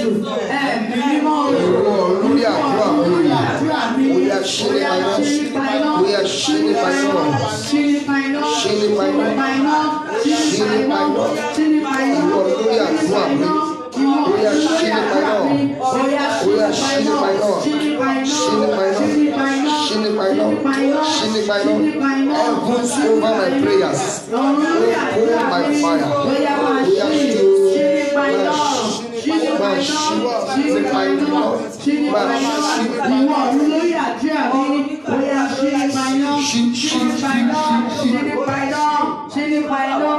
Jésù. Ẹ̀mí mímọ́ o. Lórí àdúrà mi. Bóyá ṣe nípa iná. Bóyá ṣe nípa iná. Ṣe nípa iná. Ṣe nípa iná. Ṣe nípa iná. Ìwọ lórí àdúrà mi. Bóyá ṣe nípa iná. Bóyá ṣe nípa iná. Ṣe nípa iná. Ṣe nípa iná. Ṣe nípa iná. Heavens over my prayers. Over my fire. Bóyá ṣe nípa iná. Máa ṣíwọ́ nípa iná. Máa ṣíwọ́ lórí àdúrà mi. Bóyá ṣe nípa iná. Ṣe nípa iná. Ṣe nípa iná. Ṣe nípa iná.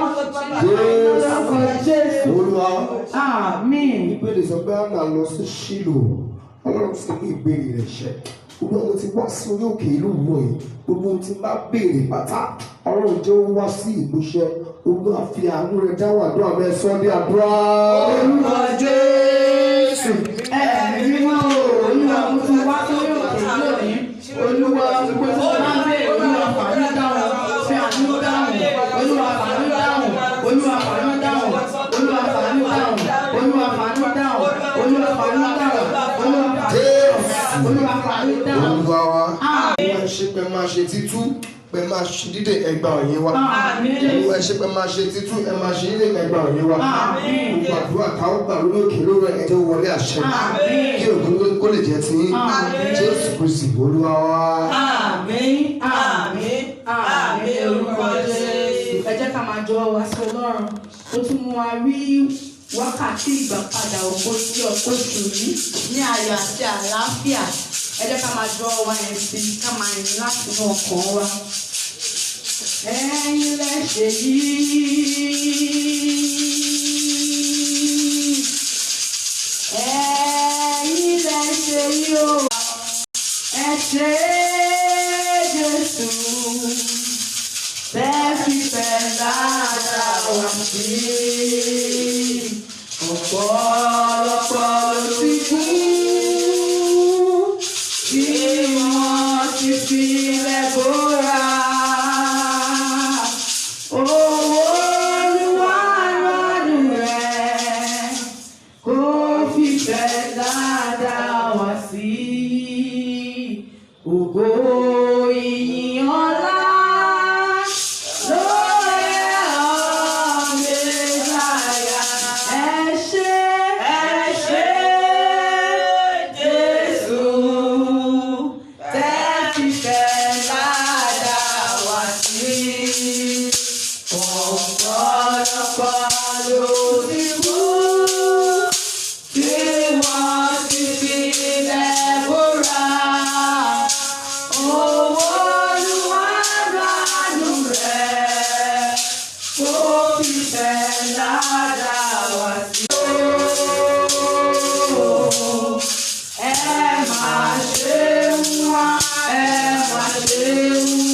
Jésù. Olúwa. Àmín. Ìbéèrè sọ pé àná lọ sí Ṣílò. Ọlọ́run sì ní ìbéèrè rẹ̀ ṣẹ. Gbogbo ọmọ ti wá sí orí òkè ìlú wọ̀ yìí. Gbogbo ohun tí máa béèrè pátá. Ọlọ́run jẹ́ ó wá sí ìmúṣẹ. Gbogbo àfi àánú rẹ̀ dáwọ́ àdúrà bẹ́ẹ̀ sọ́ ní àdúrà. Olúwa Jésù. Ẹ̀mí mímọ́ Olúwa mo ti wá sórí òkè lónìí. Olúwa gbogbo tí wọ́n máa béèrè. Olúwa fàánú dáhùn. Fi àánú dáhùn. Olúwa fàánú dáhùn. Olúwa fàánú dáhùn. Olúwa fàánú dáhùn. Olúwa fàánú dáhùn. Olúwa fàánú dáhùn. Olúwa fàánú dáhùn. Olúwa wa. Olúwa ṣe pé máa ṣe títú. Pé máa ṣe dídè ẹgbà òyìn wa. Olúwa ṣe pé máa ṣe títú ẹ máa ṣe dídè ẹgbà òyìn wa. Gbogbo àdúrà táwọn gbà lórí òkè lórí ẹjọ́ wọlé àṣẹ. Kí ògùn kó lè jẹ́ ti Jésù Kristi Olúwa wa. Àmín. Àmín. Àmín orúkọ Jésù. Ẹ jẹ́ ká máa jọ wá sí Ọlọ́run. Ó tún mú wa rí wákàtí ìgbàpadà ògbó sí ọkọ̀ òṣèlú ní ayọ̀ àti àlàáfíà. Ẹ jẹ́ ká máa jọ wa yẹn sí ká máa rìn láti inú ọkàn wa. Ẹ̀yin lẹ ṣe yìí. Ẹ̀yin lẹ ṣe yìí o. Ẹ ṣé Jésù. Bẹ́ẹ̀ fi fẹ́ lára wá sí. Ọ̀pọ̀lọpọ̀ ló ti kú. Tí wọ́n ti fi ilẹ̀ bóra. Owó Olúwa lọ́dún rẹ̀ kó fìfẹ́ dáadáa wá sí. Ògo ìyìn ọlá ló yẹ ọ́ Mèsáyà. Ẹ ṣé Jésù. Tẹ́ fìfẹ́ dáadáa wá sí. Ọ̀pọ̀lọpọ̀ ló ti kú. Tí wọ́n ti fi ilẹ̀ bóra. Owó Olúwa lọ́dún rẹ̀ kó fìfẹ́ dáadáa wá sí. Ẹ máa ṣe wá, ẹ máa ṣe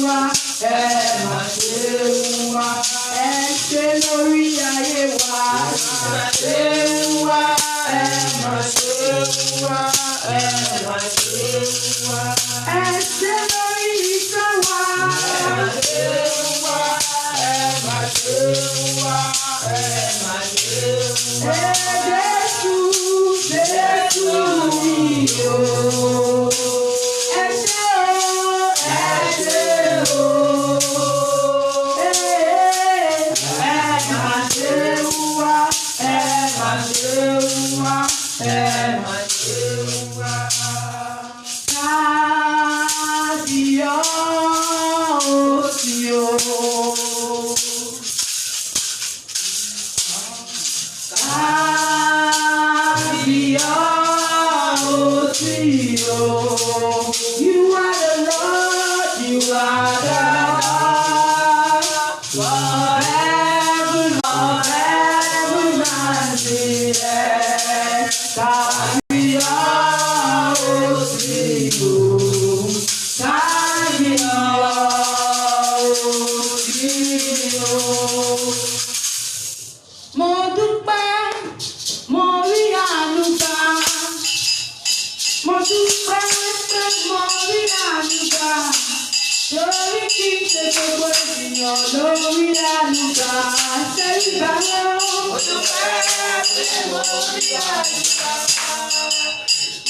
wá, ẹ máa ṣe wá. Ẹ ṣe lórí ayé wa. Ẹ máa ṣe wá, ẹ máa ṣe wá, ẹ máa ṣe wá. Ẹ ṣe lórí iṣẹ́ wa. Ẹ máa ṣe wá, ẹ máa ṣe wá, ẹ máa ṣe wá. Jésù, Jésù mi o. Ẹ ṣé o, ẹ ṣé o. Ẹ máa ṣe wá, ẹ máa ṣe wá, ẹ máa ṣe wá. Kábíyèsí o. Kábíyèsí o. You are the Lord, you are the Lord. Forever, forever, man there. Kábíyèsí o. Kábíyèsí o. Mo dúpẹ́, mo rí àánú gbà. Mo dúpẹ́ pé mo rí àánú gbà. Torí kì í ṣe gbogbo ènìyàn lórí àlùkà ṣẹ́yìnbá lọ. Mo dúpẹ́ pé mo rí àlùkà.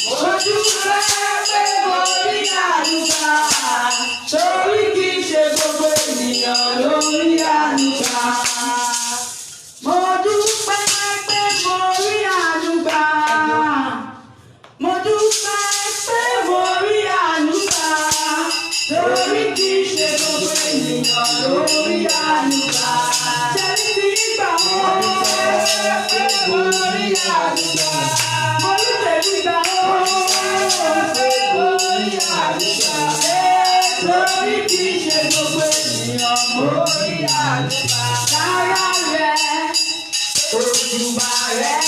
Mo dúpẹ́ pé mo rí àlùkà. Torí kì í ṣe gbogbo ènìyàn lórí àlùkà. Mo dúpẹ́ pé mo rí àlùkà. Mo dúpẹ́ pé mo rí àlùkà. Torí kì í ṣe gbogbo ènìyàn lórí àlùkà. Jẹ́rí ti gbà wọ́n pé mo rí àlùkà. Mo ní tèmi gbà wọ́n pé mo rí àlùkà. Torí kì í ṣe gbogbo ènìyàn mo rí àlùkà. Sára rẹ̀, òjùbà rẹ̀,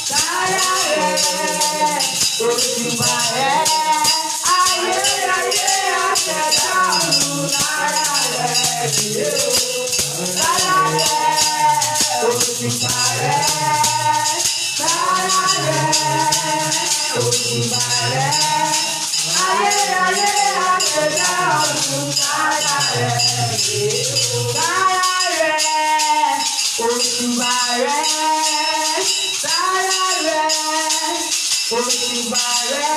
sára rẹ̀, òjùbà rẹ̀. Ayérayé àṣẹ̀dá ọ̀run lára rẹ̀ dìde o. Lára rẹ̀, òjùbà rẹ̀, lára rẹ̀, òjùbà rẹ̀. Ayérayé àṣẹ̀dá ọ̀run lára rẹ̀ dìde o. Lára rẹ̀, òjùbà rẹ̀, lára rẹ̀, òjùbà rẹ̀.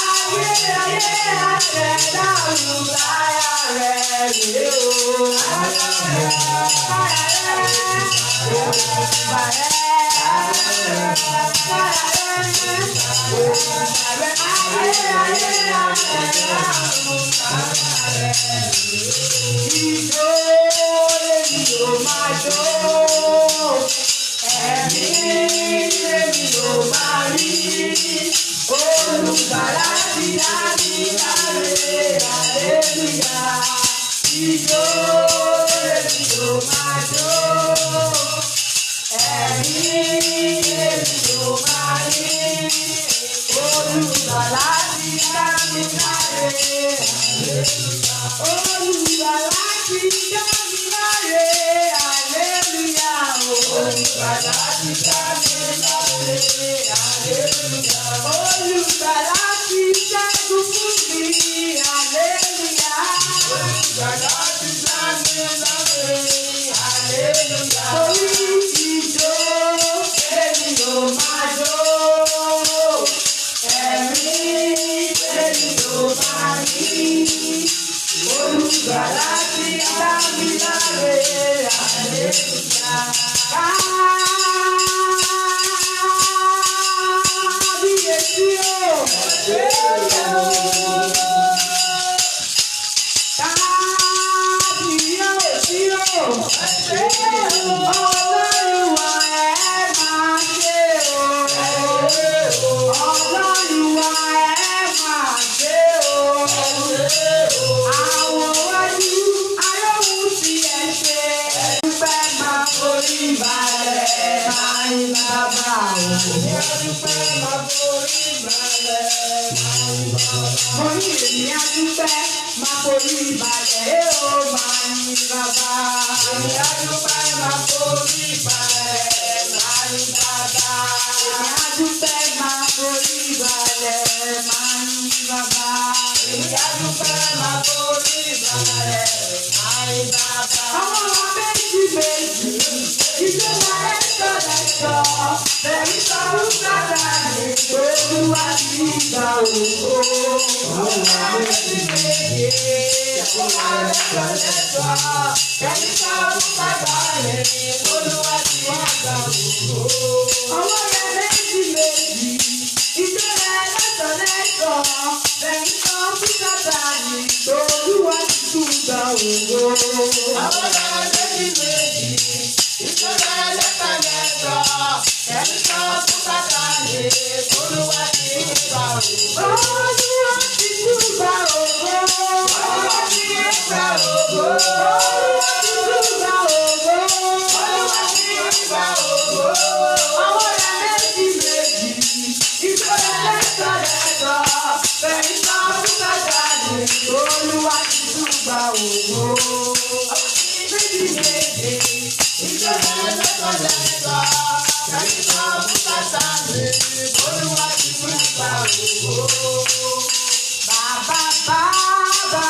Ayérayé àṣẹ̀dá ọ̀run lára rẹ̀ rèé o. Lára rẹ̀, lára rẹ̀, òjùbà rẹ̀, lára rẹ̀, lára rẹ̀, òjùbà rẹ̀. Ayérayé àṣẹ̀dá ọ̀run lára rẹ̀ rèé o. Ijó lèmi ò máa jó, ẹ̀mí lèmi ò máa rí. Olùgbàlà ti dá mi láre, àlélúyà. Ijó lèmi ò máa jó, ẹ̀mí lèmi ò máa rí. Olùgbàlà ti dá mi láre, àlélúyà. Olùgbàlà ti dá mi láre, àlélúyà. Olùgbàlà ti dá mi láre, àlélúyà. Olùgbàlà ti ṣẹ́gun fún mi, àlélúyà. Olùgbàlà ti dá mi láre, àlélúyà. Orí ìjó èmi ò máa jó, ẹ̀mí èmi ò máa rí. Olùgbàlà ti dá mi láre, àlélúyà. Kábíyèsí o, kábíyèsí o, Ọlọ́run wa ẹ máa ṣe o, Ọlọ́run wa ẹ máa ṣe o. Àwọn wájú ayọ̀hún ti ẹ̀ ṣe. Ẹ̀dúpẹ́ máa forí balẹ̀, máa ń bàbá o. Ẹ̀dúpẹ́ máa forí balẹ̀, máa ń bàbá. Mo ní èmi adúpẹ́ máa forí balẹ̀ o, máa ń bàbá. Èmi adúpẹ́ máa forí balẹ̀, máa ń bàbá. Èmi adúpẹ́ máa forí balẹ̀, máa ń bàbá. Èmi adúpẹ́ máa forí balẹ̀, máa ń bàbá. Ọmọ méjì méjì, ìjọba ẹ̀ṣọ́ lẹ́ṣọ́, bẹ̀rù sọ́run sábà ní Olúwa ti gbà ògo. Ọmọ méjì méjì, ìjọba ẹ̀ṣọ́ lẹ́ṣọ́, bẹ̀rù sọ́run sábà ní Olúwa ti gbà ògo. Ọmọ méjì méjì, ìjọba ẹ̀ṣọ́ lẹ́ṣọ́, bẹ̀rù sọ́run sábà ní Olúwa ti gbà ògo. Ọmọ méjì méjì, ìjọba ẹ̀ṣọ́ lẹ́ṣọ́, bẹ̀rù sọ́run sábà ní Olúwa ti gbà ògo. Olúwa ti gbà ògo. Olúwa ti gbà ògo. Olúwa ti gbà ògo. Olúwa ti gbà ògo. Àwọn ọ̀rẹ́ méjì méjì, ìjọba ẹ̀ṣọ́ lẹ́ṣọ́, bẹ̀rù sọ́run sábà ní Olúwa ti gbà ògo. Méjì méjì, ìjọba ẹ̀ṣọ́ lẹ́ṣọ́, bẹ̀rù sọ́run sábà ní Olúwa ti gbà ògo. Bàbá bàbá.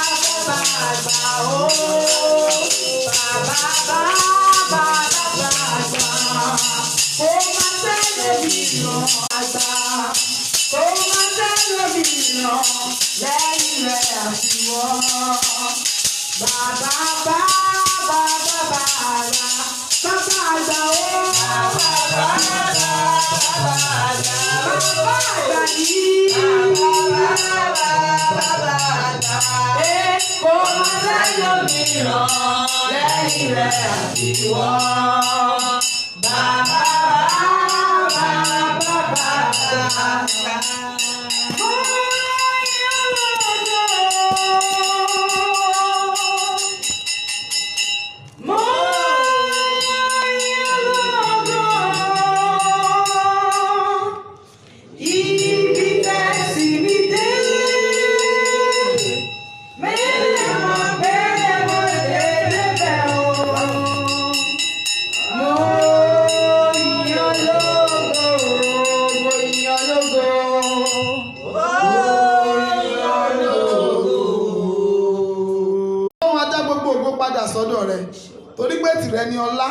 Tìrẹ ni ọlá,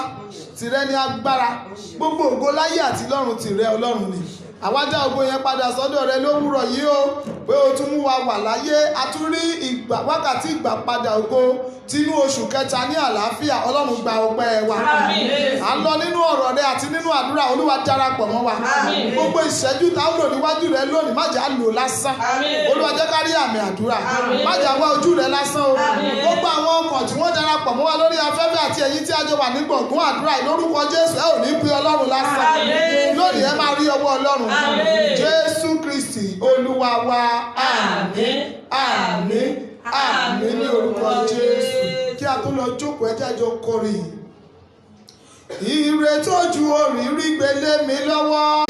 tìrẹ ni agbára, gbogbo ògo láyé àti lọ́run tìrẹ Ọlọ́run ni. Àwa dá ògo yẹn padà sọ́dọ̀ rẹ lówùúrọ̀ yìí o, pé o tún mú wa wà láyé, a tún rí wákàtí ìgbàpadà ògo tínú oṣù kẹta ní àlàáfíà. Ọlọ́run gba ọpẹ́ wa. À ń lọ nínú ọ̀rọ̀ rẹ àti nínú àdúrà, Olúwa darapọ̀ mọ́ wa. Gbogbo ìṣẹ́jú tá a lò níwájú rẹ lónìí, má jà á lò lásán. Olúwa jẹ́ ká rí àmì àdúrà, má jà wá ojú rẹ lásán o. Gbogbo àwọn ọkàn tí wọ́n darapọ̀ mọ́ wa lórí afẹ́fẹ́ àti ẹ̀yin tí a jọ wà ní gbọ̀ngàn àdúrà lórúkọ Jésù, ẹ ò ní pe Ọlọ́run lásán. Lónìí ẹ máa rí ọwọ́ Ọlọ́run. Jésù Kristi Olúwa wa. Àmín, àmín, àmín ní orúkọ Jésù. Kí a tó lọ jókòó, ẹ jẹ́ a jọ kọrin. Ire tójú òrìrì gbélé mi lọ́wọ́.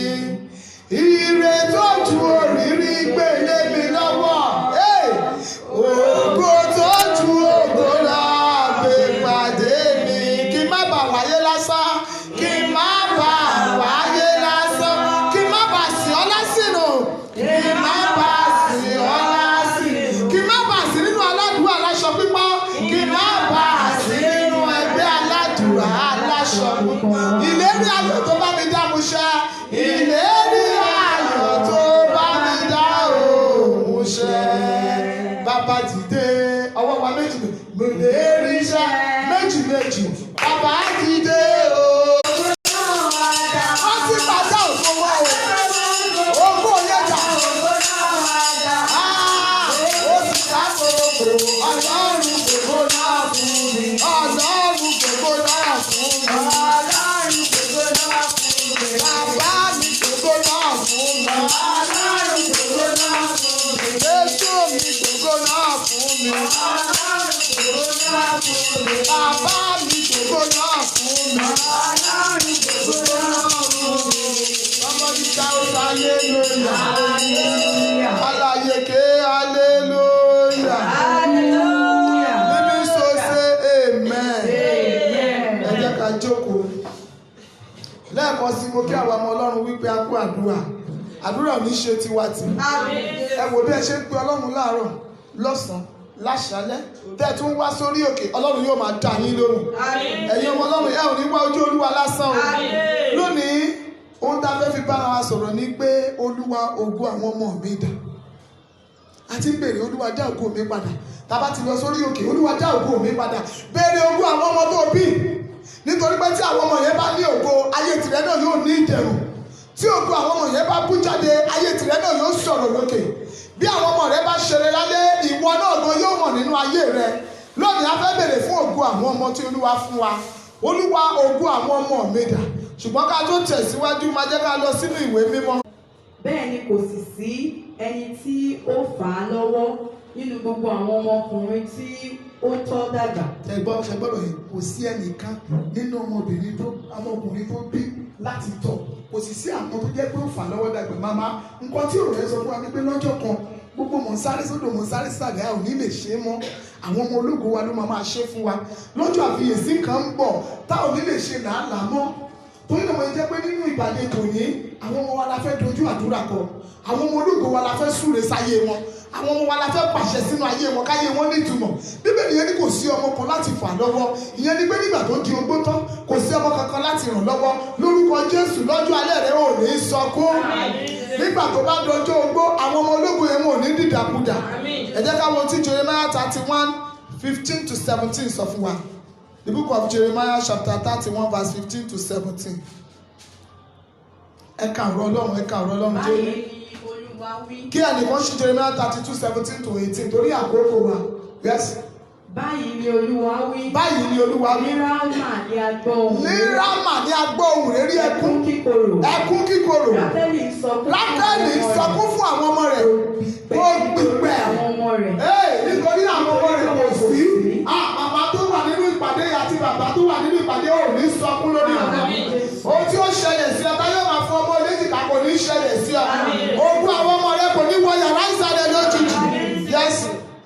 Ire tójú òrìrì gbélé mi lọ́wọ́. Ògo tójú ògo lọ gbé pàdé mi. Kí má bàa wáyé lásán. Kí má bàa wáyé lásán. Kí má bàa sìn ọ́ lásìnù. Kí má bàa sìn ọ́ lásìnù. Kí má bàa sìn nínú aládùúgbò aláṣọ pípọ́. Kí má bàa sìn nínú ẹgbẹ́ aládùúgbò aláṣọ pípọ́. Ìlérí ayọ̀ tó bá mi dá mu ṣẹ. Ìlérí ayọ̀ tó bá mi dá òun ṣẹ. Bàbá dìde, ọwọ́ wa méjì mo lè rí iṣẹ́ méjì méjì. Bàbá dìde o. Wọ́n ti pàṣẹ òfowó o. Ogún yẹ̀dà. Ó sì sáfòròkò. Ọlọ́run gbogbo náà fún mi. Ọlọ́run gbogbo náà fún mi. Ọlọ́run gbogbo náà fún mi. Bàbá mi gbogbo náà fún mi. Ọlọ́run gbogbo náà fún mi. Jésù mi gbogbo náà fún mi. Ọlọ́run gbogbo náà fún mi. Bàbá mi gbogbo náà fún mi. Ọlọ́run gbogbo náà fún mi. Somebody shout hallelujah. Hallelujah. Alaye ke hallelujah. Hallelujah. Living soul say amen. Amen. Ẹ jẹ́ ká jókòó. Lẹ́ẹ̀kan sí mo kí àwọn ọmọ Ọlọ́run wípé a kú àdúrà. Àdúrà ò ní ṣe tiwa tì. Ẹ wò bí ẹ ṣe ń pe Ọlọ́run láàárọ̀, lọ́sàn-án, láṣálẹ́. Tẹ́ ẹ tún wá sórí òkè, Ọlọ́run yóò máa dá yín lóhùn. Ẹ̀yin ọmọ Ọlọ́run ẹ ò ní wá ojú Olúwa lásán o. Lónìí, ohun tá a fẹ́ fi bára wa sọ̀rọ̀ ni pé Olúwa ògo àwọn ọmọ mi dà. A ti ń bèrè Olúwa dá ògo mi padà. Tá a bá ti lọ sórí òkè, Olúwa dá ògo mi padà. Bèrè ògo àwọn ọmọ tó bí. Nítorí pé tí àwọn ọmọ yẹn bá ní ògo, ayé tìrẹ náà yóò ní ìdẹ̀rùn. Tí ògo àwọn ọmọ yẹn bá bú jáde, ayé tìrẹ náà yóò sọ̀rọ̀ lókè. Bí àwọn ọmọ rẹ bá ṣeré lálẹ́, ìwọ náà gan yóò hàn nínú ayé rẹ. Lónìí a fẹ́ bèrè fún ògo àwọn ọmọ tí Olúwa fún wa. Olúwa ògo àwọn ọmọ mi dà. Ṣùgbọ́n ká tó tẹ̀síwájú, máa jẹ́ ká lọ sínú ìwé mímọ́. Bẹ́ẹ̀ ni kò sì sí ẹni tí ó fà á lọ́wọ́ nínú gbogbo àwọn ọmọkùnrin tí ó tọ́ dàgbà. Ṣẹgbọ́dọ̀ yìí kò sí ẹnìkan nínú ọmọkùnrin tó bí láti tọ́. Kò sì sí àwọn tó jẹ́ pé ó fà lọ́wọ́ dàgbà. Màmá, nǹkan tí òun rẹ̀ sọ fún wa ni pé lọ́jọ́ kan gbogbo mọ̀ ń sáré sódò mọ̀ ń sáré sàlẹ̀ a ò ní lè ṣe é mọ́. Àwọn ọmọ ológo wa ló máa ṣe fún wa. Lọ́jọ́ àfiyèsí kan ń bọ̀ tá ò ní lè ṣe làálàá mọ́. torí náà mo jẹ́ pé nínú ìpàdé tòní àwọn ọmọ wa la fẹ́ dojú àdúrà kọ, àwọn ọmọ ológo wa la fẹ́ súre sáyé wọn, àwọn ọmọ wa la fẹ́ pàṣẹ sínú ayé wọn káyé wọn nítumọ̀. Bíbélì yẹn ní kò sí ọmọ kan láti fà lọ́wọ́, ìyẹn ni pé nígbà tó di ogbó tán kò sí ọmọ kankan láti ràn lọ́wọ́. Lórúkọ Jésù lọ́jọ́ alẹ́ rẹ ò ní sọkún. Nígbà tó bá dọjọ́ ogbó àwọn ọmọ ológo yẹn wọn ò ní dìdàkudà. Ẹ jẹ́ ká wo tí Jeremiah 31:15-17 sọ fún wa. The book of Jeremiah chapter 31 verse 15-17. Ẹ kà ọ̀rọ̀ Ọlọ́run, ẹ kà ọ̀rọ̀ Ọlọ́run jẹ́. Kí ẹnìkan ṣí Jeremiah 32:17-18 torí àkókò wa. Yes. Báyìí ni Olúwa wí. Báyìí ni Olúwa wí. Ní Rámà ni a gbọ́ ohùn. Ní Rámà ni a gbọ́ ohùn réré ẹkún. Kíkorò. Ẹkún kíkorò. Rákélì sọkún fún àwọn ọmọ rẹ̀. Ó gbígbẹ́. Àwọn ọmọ rẹ̀. Nítorí àwọn ọmọ rẹ̀ kò sí. Màmá tó wà nínú ìpàdé àti bàbá tó wà nínú ìpàdé ò ní sọkún lórí ọ̀nà. Ohun tí ó ṣẹlẹ̀ sí ọ, tá yóò máa fún ọmọ léjìká kò ní ṣẹlẹ̀ sí ọ. Ogún àwọn ọmọ rẹ̀ kò ní wọ yàrá ìsàlẹ̀ lójijì. Yes.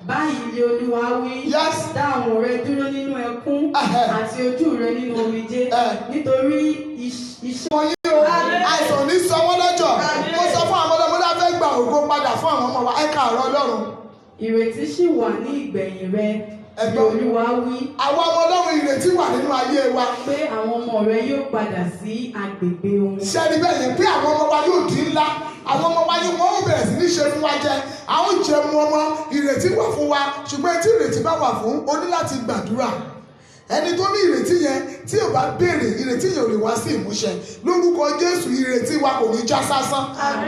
Báyìí ni Olúwa wí. Yes. Dá àwọn rẹ dúró nínú ẹkún àti ojú rẹ nínú omijé nítorí iṣẹ́. Wọ́n yí o, àìsàn ní sọ wọ́n lọ́jọ́. Mo sọ fún àwọn ọmọdé fẹ́ gba ògo padà fún àwọn ọmọ wa. Ẹ ka ọ̀rọ̀ Ọlọ́run. Ìrètí sì wà ní ìgbẹ̀yìn rẹ. Ni Olúwa wí. Àwọn ọmọ Ọlọ́run ìrètí wà nínú ayé wa. Pé àwọn ọmọ rẹ yóò padà sí agbègbè wọn. Ṣé ẹni bẹ́ẹ̀ yẹn pé àwọn ọmọ wa yóò di ńlá? Àwọn ọmọ wa ni wọ́n ó bẹ̀rẹ̀ sí ní ṣe fún wa jẹ. A ó jẹ mu ọmọ, ìrètí wà fún wa. Ṣùgbọ́n tí ìrètí bá wà fún, o ní láti gbàdúrà. Ẹni tó ní ìrètí yẹn tí ò bá béèrè, ìrètí yẹn ò lè wá sí ìmúṣẹ. Lórúkọ Jésù ìrètí wa kò ní já sásán.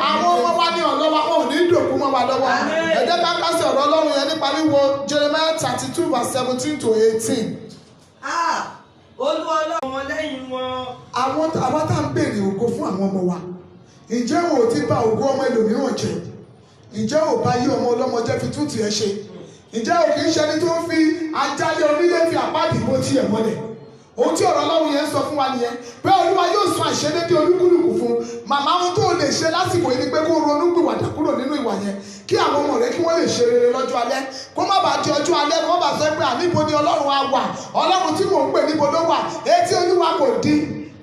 Àwọn ọmọ wa ní ọlọ́wọ́ wọn ò ní dòkú mọ́ wa lọ́wọ́. Ẹ jẹ́ ká kásì ọ̀rọ̀ Ọlọ́run yẹn nípa wíwo Jeremiah 32:17-18. Olúwa Ọlọ́run wọn lẹ́yìn wọn. Àwọn tá ń béèrè ògo fún àwọn ọmọ wa. Ǹjẹ́ o ti bà ògo ọmọ ẹlòmíràn jẹ́? Ǹjẹ́ o bá yí ọmọ ọlọ́mọ jẹ́ fi tún tiẹ̀ ṣe? Ǹjẹ́ o kì í ṣe ẹni tó ń fi ajálẹ̀ onílé fi àpáàdì bó tiẹ̀ mọ́lẹ̀? Ohun tí ọ̀rọ̀ Ọlọ́run yẹn sọ fún wa nìyẹn. Pé Olúwa yóò sọ àìṣedéédé olúkúlùkù fún. Màmá ohun tó lè ṣe lásìkò yìí ni pé kó ronú gbìwàdà kúrò nínú ìwà yẹn. Kí àwọn ọmọ rẹ kí wọ́n lè ṣe rere lọ́jọ́ alẹ́. Kó má bàa di ọjọ́ alẹ́ kó má bàa sọ pé àníbo ni Ọlọ́run á wà. Ọlọ́run tí mò ń pè níbo ló wà. Etí Olúwa kò dí.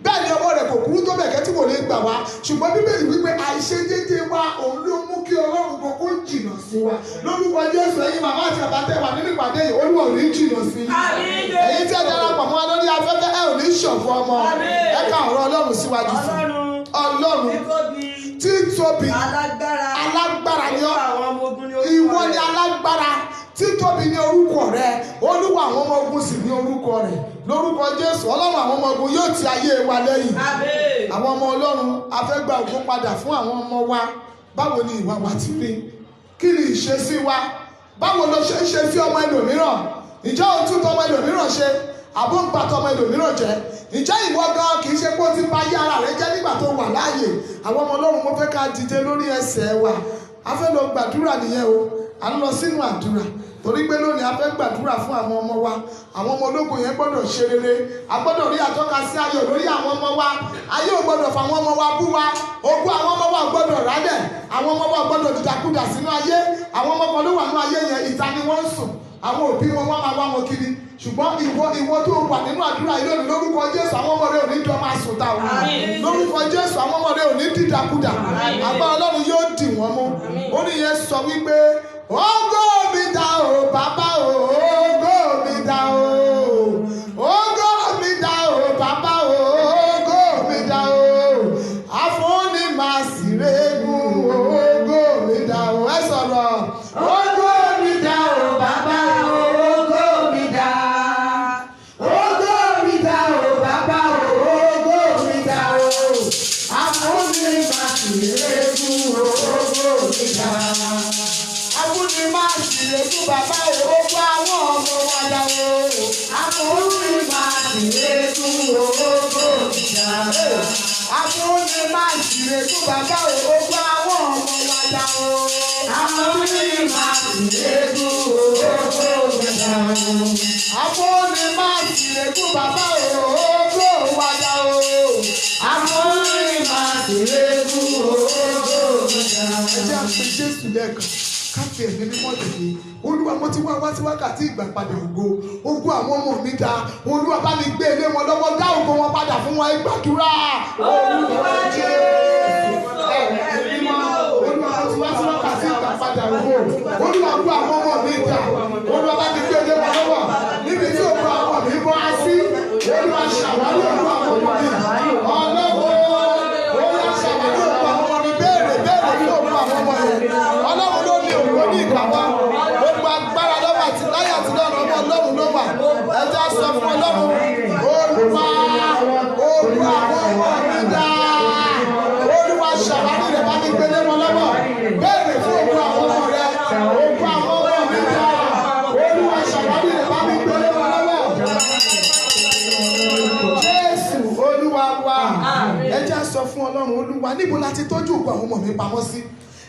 Bẹ́ẹ̀ ni ọwọ́ rẹ̀ kò kúrú tó bẹ̀kẹ́ tí kò lè gbà wá. Ṣùgbọ́n Bíbélì wípé àìṣedéédé wa òun ló mú kí Ọlọ́run kan kó jìnnà sí wa. Lórúkọ Jésù ẹ̀yin màmá àti bàbá tẹ́ wà nínú ìpàdé yìí, Olúwa ò ní jìnnà sí i. Ẹ̀yin tí ẹ darapọ̀ mọ́ wa lórí afẹ́fẹ́ ẹ ò ní ṣọ̀fọ̀ ọmọ. Ẹ ka ọ̀rọ̀ Ọlọ́run síwájú sí. Ọlọ́run títóbi alágbára ni ọ́. Ìwọ ni alágbára. Títóbi ní orúkọ rẹ, Olúwa àwọn ọmọ ogun sì ní orúkọ rẹ. Lórúkọ Jésù Ọlọ́run àwọn ọmọ ogun yóò ti ayé wa lẹ́yìn. Àwọn ọmọ Ọlọ́run a fẹ́ gba ògo padà fún àwọn ọmọ wa. Báwo ni ìwà wa ti rí? Kí ni ìṣesí wa? Báwo ló ṣe ń ṣe sí ọmọ ẹlòmíràn? Ǹjẹ́ o tún tọmọ ẹlòmíràn ṣe? Àbó ń pa tọmọ ẹlòmíràn jẹ? Ǹjẹ́ ìwọ gan kì í ṣe pé ó ti bà ayé ara rẹ jẹ́ nígbà tó wà láàyè? Àwọn ọmọ Ọlọ́run mo fẹ́ ká dìde lórí ẹsẹ̀ wa. A fẹ́ lọ gbàdúrà nìyẹn o. À ń lọ sínú àdúrà. Torí pé lónìí a fẹ́ gbàdúrà fún àwọn ọmọ wa. Àwọn ọmọ ológun yẹn gbọ́dọ̀ ṣe rere. A gbọ́dọ̀ rí àtọ́ka sí ayọ̀ lórí àwọn ọmọ wa. Ayé ò gbọ́dọ̀ fà àwọn ọmọ wa bú wa. Ogún àwọn ọmọ wa gbọ́dọ̀ rálẹ̀. Àwọn ọmọ wa gbọ́dọ̀ dìdàkudà sínú ayé. Àwọn ọmọ kan ló wà nínú ayé yẹn, ìta ni wọ́n ń sùn. Àwọn òbí wọn wá máa wá wọn kiri. Ṣùgbọ́n ìwọ tó wà nínú àdúrà yìí lónìí lórúkọ Jésù àwọn ọmọ rẹ ò ní jọ máa sùn ta òun. Lórúkọ Jésù àwọn ọmọ rẹ ò ní dìdàkudà. Agbára Ọlọ́run yóò dì wọ́n mú. Ó ní yẹn sọ wípé ògo mi dà o bàbá o, ògo mi dà o. Ògo mi dà o bàbá o, ògo mi dà o. Àfúnni máa sì régún, ògo mi dà o. Ẹ sọ̀rọ̀. Ògo mi dà o bàbá o, ògo mi dà. Ògo mi dà o bàbá o, ògo mi dà o. Àfúnni máa sì régún, ògo mi dà. Àfúnni máa sì régún bàbá o, ògo àwọn ọmọ wa dà o. Àfúnni máa sì régún, ògo mi dà. Àfúnni máa sì régún bàbá o, ògo àwọn ọmọ wa dà o. Àfúnni máa sì régún, ògo mi dà. Àfúnni máa sì régún bàbá o, ògo wa dà o. Àfúnni máa sì régún, ògo mi dà. Ẹ jẹ́ àpè Jésù lẹ́ẹ̀kan. káfí ẹ̀mí mímọ́ tẹ̀lé. Olúwa mo ti wá sí wákàtí ìgbà padà ògo. Ògo àwọn ọmọ mi dá. Olúwa bá mi gbé ilé wọn lọ́wọ́, dá ògo wọn padà fún wọn. Ìgbàdúrà. Olúwa Jésù. Ẹ̀mí mímọ́. Olúwa mo ti wá sí wákàtí ìgbà padà ògo. Olúwa gbé àwọn ọmọ mi dá. Olúwa bá mi gbé ilé wọn lọ́wọ́. Níbi tí ògo àwọn mi bọ́ á sí. Olúwa ṣàwárí ògo àwọn ọmọ mi. Ọlọ́wọ́. Olúwa ṣàwárí ògo àwọn ọmọ mi. Béèrè fún ògo àwọn ọmọ mi. Ọlọ́run ló ní ògo ní ìkápá. Gbogbo agbára lọ́wọ́ àti láyé àti lọ́run ọmọ Ọlọ́run ló wà. Ẹ jẹ́ sọ fún Ọlọ́run. Olúwa àwọn ọmọ mi dá. Olúwa ṣàwárí rẹ̀ bá mi gbélé wọn lọ́wọ́. Béèrè fún ògo àwọn ọmọ rẹ̀. Ògo àwọn ọmọ mi dá. Olúwa ṣàwárí rẹ̀ bá mi gbélé wọn lọ́wọ́. Jésù Olúwa wa. Ẹ jẹ́ sọ fún Ọlọ́run. Olúwa níbo la ti tọ́jú ògo àwọn ọmọ mi pamọ́ sí?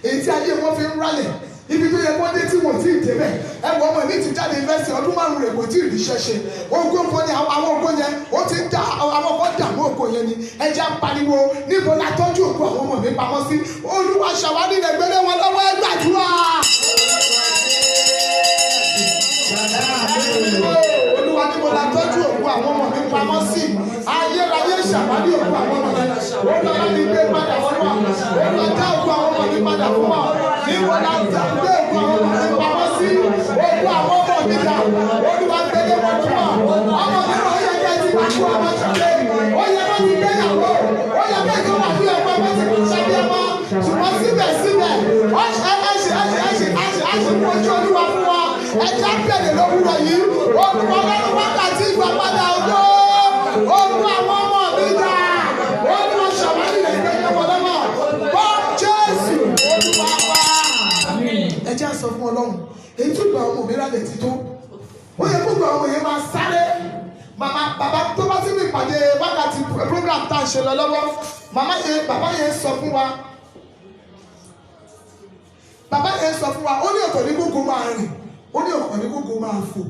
Èyí tí ayé wọn fi ń rálẹ̀. Ibi tó yẹ kó dé tí wọ́n ti débẹ̀. Ẹ̀wọ̀n ọmọ mi ti jáde yunifásitì ọdún 5 rẹ̀ kò tí ì ríṣẹ́ ṣe. Ogún kan ní àwọn ògo yẹn ó ti ń dá àwọn ọkọ̀ dààmú ògo yẹn ni. Ẹ jẹ́ pariwo níbo la tọ́jú ògo àwọn ọmọ mi pamọ́ sí? Olúwa ṣàwárí rẹ̀ gbélé wọn lọ́wọ́. Ẹ gbàdúrà. Olúwa níbo la tọ́jú ògo àwọn ọmọ mi pamọ́ sí? Ayérayé ṣàwárí ògo àwọn ọmọ mi. Olúwa mi gbé padà fún wa. Olúwa dá ògo àwọn ọmọ mi padà fún wa. Níbo la gbé ògo àwọn ọmọ mi pamọ́ sí? Ògo àwọn ọmọ mi dà. Olúwa gbélé wọn fún wa. Ọmọ mi náà yẹ kí ẹ ti wá fún ọmọ ṣàlẹ̀. Ó yẹ kó ti gbéyàwó. Ó yẹ kó ti wá fún ọmọ ọmọ ti kú ṣàbí ọmọ. Ṣùgbọ́n síbẹ̀síbẹ̀ àṣìkò ojú Olúwa fún wa. Ẹ jẹ́ bẹ̀rẹ̀ lówùrọ̀ yìí. Olúwa lọ́dún wákàtí ìgbà padà ògo. Ògo àwọn ọmọ mi dà. Olúwa ṣàwárí rẹ̀ gbẹ́jọ́ wọn lọ́wọ́. Bọ́ Jésù Olúwa wa. Ẹ jẹ́ sọ fún Ọlọ́run. Èyí tó gba ọmọ mi rálẹ̀ ti tó. Ó yẹ kó gba ọmọ yẹn máa sáré. Màmá bàbá tó bá sí ní ìpàdé wákàtí program tá à ń ṣe lọ lọ́wọ́. Bàbá yẹn sọ fún wa. Bàbá yẹn sọ fún wa. Ó ní ọ̀tọ̀ ní gbogbo máa rìn. Ó ní ọ̀tọ̀ ní gbogbo máa fò.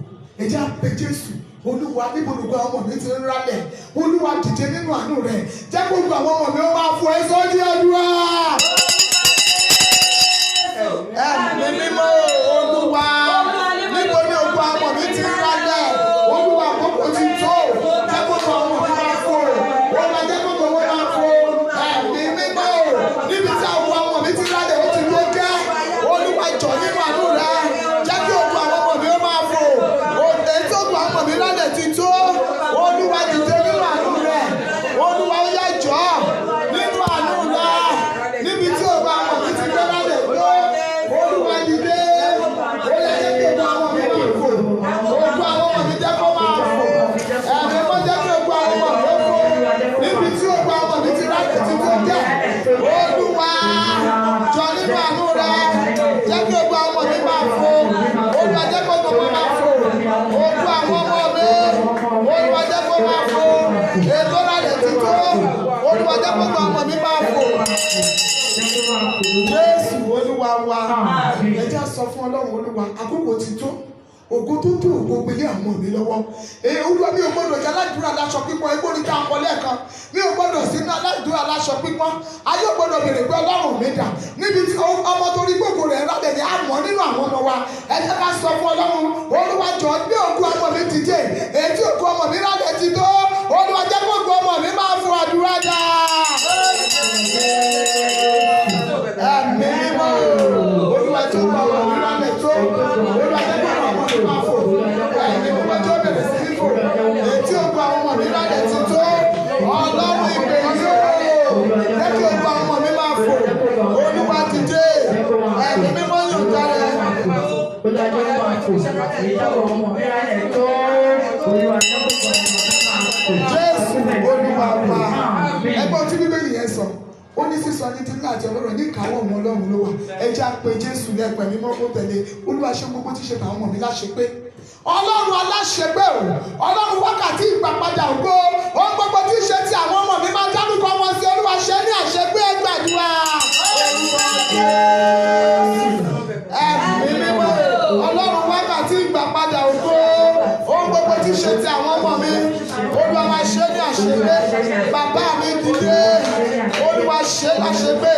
Ẹ jẹ́ àpè Jésù. Olúwa níbo gbogbo àwọn ọmọ mi ti ń rálẹ̀. Olúwa dìde nínú àánú rẹ̀. Jẹ́ gbogbo àwọn ọmọ mi ó máa fò. Ẹ sọ di àdúrà. Ẹ̀mí mímọ́ Olúwa. Níbo ni gbogbo àwọn ọmọ mi ti ń rálẹ̀. Olúwa àkókò ti tó. Jẹ́ gbogbo àwọn ọmọ mi máa fò. Olúwa jẹ́ gbogbo wọn máa fò. Ẹ̀mí mímọ́. Níbi tí àwọn ọmọ mi ti rálẹ̀ ó ti tó jẹ́. Olúwa jọ̀ nínú àánú rẹ̀. Jẹ́ kí gbogbo àwọn ọmọ mi ó máa fò. Ètò gbogbo àwọn ọmọ mi rálẹ̀ ti tó. Olúwa dìde nínú àánú rẹ̀. Olúwa ó yá jọ̀ nínú àánú rẹ̀. Níbi tí gbogbo àwọn ọmọ mi ti gbé rálẹ̀ tó. Olúwa dìde. Ó yá jẹ́ kí gbogbo àwọn ọmọ mi máa fò. Gbogbo àwọn ọmọ mi jẹ́ kó máa fò. Ẹ̀mí mọ́ jẹ́ kí gbogbo àwọn ọmọ mi ó fò. Níbi tí gbogbo àwọn ọmọ mi ti rálẹ̀ ti tó jẹ́. Olúwa jọ̀ nínú àánú rẹ̀. Jẹ́ kí gbogbo àwọn ọmọ mi máa fò. Olúwa jẹ́ kí gbogbo wọn máa fò. Gbogbo àwọn ọmọ mi. Olúwa jẹ́ kó máa fò. Ètò rálẹ̀ ti tó. Olúwa jẹ́ kí gbogbo ọmọ mi máa fò. Jésù Olúwa wa. Ẹ jẹ́ sọ fún Ọlọ́run. Olúwa àkókò ti tó. Ògo tó tó ògo gbélé àwọn mi lọ́wọ́. Olúwa mi ò gbọ́dọ̀ jẹ́ aládùúrà láṣọ pípọ́n. Egbò ní ká kọ lẹ́ẹ̀kan. Mi ò gbọ́dọ̀ sí aládùúrà láṣọ pípọ́n. Ayé ò gbọ́dọ̀ béèrè pé Ọlọ́run mi dà. Níbi tí ọmọ tó rí gbogbo rẹ̀ rálẹ̀ ni a mọ̀ nínú àwọn ọmọ wa. Ẹ jẹ́ ká sọ fún Ọlọ́run. Olúwa jọ̀ọ́ gbé ògo ọmọ mi ti dé. Èyí tí ògo ọmọ mi rálẹ̀ ti tó. Olúwa jẹ́ kó ògo ọmọ mi máa fún àdúrà dà. Ẹ̀mí mímọ́. Olúwa jẹ́ kó ọmọ mi rálẹ̀ tó. Olúwa jẹ́ kó ọmọ mi máa fò. Ẹ̀mí mímọ́ tó bẹ̀rẹ̀ sí ní fò. Èyí tí ògo ọmọ mi rálẹ̀ ti tó. Ọlọ́run ìpè yóò. Jẹ́ kí ògo ọmọ mi máa fò. Olúwa dìde. Ẹ̀mí mímọ́ yóò dára. Jésù Olúwa wa. Ẹgbọ́n tí Bíbélì yẹn sọ. Ó ní sísọ ní dídí àti ọlọ́rọ̀ ní ìkáwọ́ ọmọ Ọlọ́run ló wà. Ẹ jẹ́ àpè Jésù lẹ́pẹ̀ mímọ́ kó tẹ̀lé. Olúwa ṣe gbogbo tí ṣe tàwọn ọmọ mi láṣepé. Ọlọ́run aláṣepé o. Ọlọ́run wákàtí ìgbàpadà ògo. Ohun gbogbo tí ṣe ti àwọn ọmọ mi máa dárúkọ wọn sí. Olúwa ṣe ní àṣepé gbàdúrà. Ẹ̀mí mímọ́. Ọlọ́run wákàtí ìgbàpadà ògo. Ohun gbogbo tí ṣe ti àwọn ọmọ mi. Olúwa máa ṣe ní àṣepé. Bàbá mi dìde. Olúwa ṣe láṣepé.